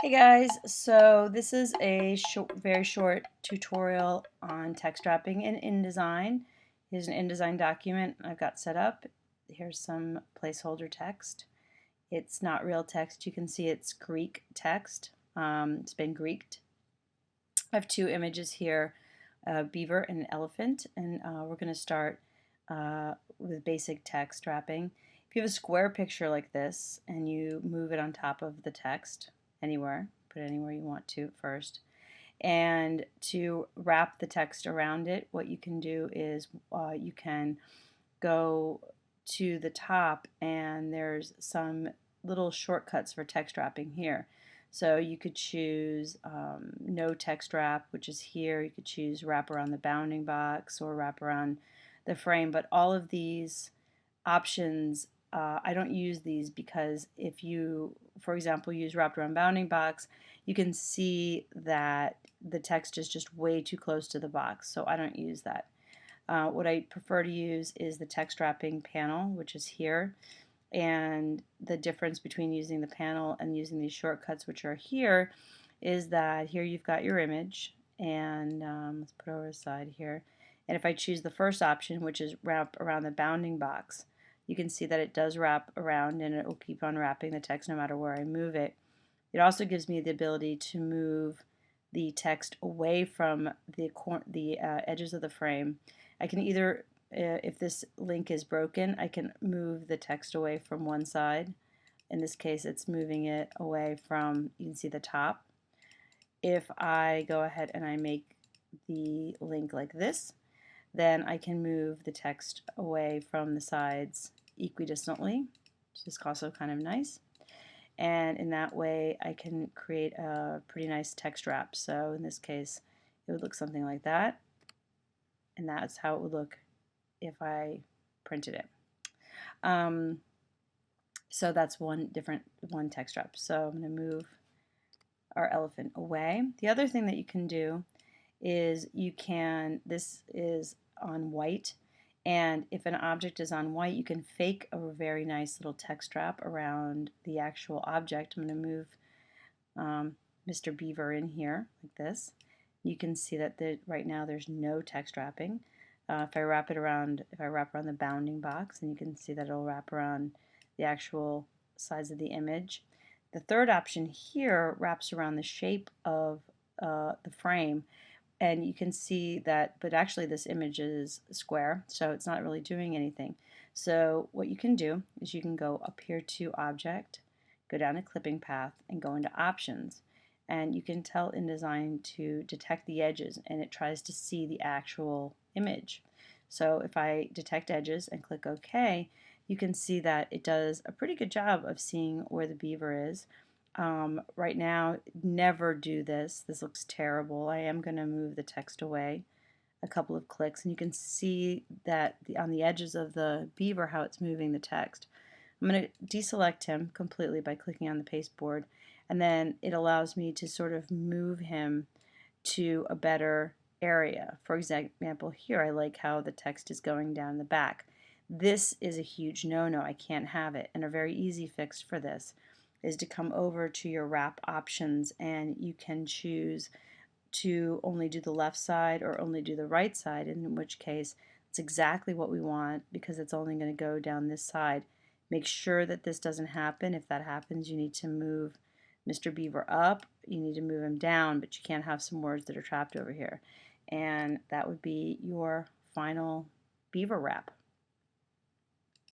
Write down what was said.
Hey guys, so this is a very short tutorial on text wrapping in InDesign. Here's an InDesign document I've got set up. Here's some placeholder text. It's not real text. You can see it's Greek text. It's been Greeked. I have two images here, a beaver and an elephant, and we're going to start with basic text wrapping. If you have a square picture like this and you move it on top of the text anywhere, put it anywhere you want to first, and to wrap the text around it, what you can do is you can go to the top and there's some little shortcuts for text wrapping here. So you could choose no text wrap, which is here. You could choose wrap around the bounding box or wrap around the frame, but all of these options, I don't use these because if you, for example, use wrapped around bounding box, you can see that the text is just way too close to the box, so I don't use that. What I prefer to use is the text wrapping panel, which is here, and the difference between using the panel and using these shortcuts, which are here, is that here you've got your image, and let's put it over the side here, and if I choose the first option, which is wrap around the bounding box, you can see that it does wrap around and it will keep on wrapping the text no matter where I move it. It also gives me the ability to move the text away from the edges of the frame. I can either, if this link is broken, I can move the text away from one side. In this case, it's moving it away from, you can see the top. If I go ahead and I make the link like this, then I can move the text away from the sides equidistantly, which is also kind of nice. And in that way I can create a pretty nice text wrap. So in this case it would look something like that, and that's how it would look if I printed it. So that's one text wrap. So I'm going to move our elephant away. The other thing that you can do is this is on white, and if an object is on white, you can fake a very nice little text wrap around the actual object. I'm going to move Mr. Beaver in here like this. You can see that right now there's no text wrapping. If I wrap around the bounding box, and you can see that it'll wrap around the actual size of the image. The third option here wraps around the shape of the frame, and you can see that, but actually this image is square, so it's not really doing anything. So what you can do is you can go up here to Object, go down to Clipping Path, and go into Options. And you can tell InDesign to detect the edges, and it tries to see the actual image. So if I detect edges and click OK, you can see that it does a pretty good job of seeing where the beaver is. Right now, never do this. This looks terrible. I am going to move the text away a couple of clicks, and you can see that on the edges of the beaver how it's moving the text. I'm going to deselect him completely by clicking on the pasteboard, and then it allows me to sort of move him to a better area. For example, here I like how the text is going down the back. This is a huge no-no. I can't have it, and a very easy fix for this is to come over to your wrap options, and you can choose to only do the left side or only do the right side, in which case it's exactly what we want because it's only going to go down this side. Make sure that this doesn't happen. If that happens, you need to move Mr. Beaver up, you need to move him down, but you can't have some words that are trapped over here. And that would be your final beaver wrap.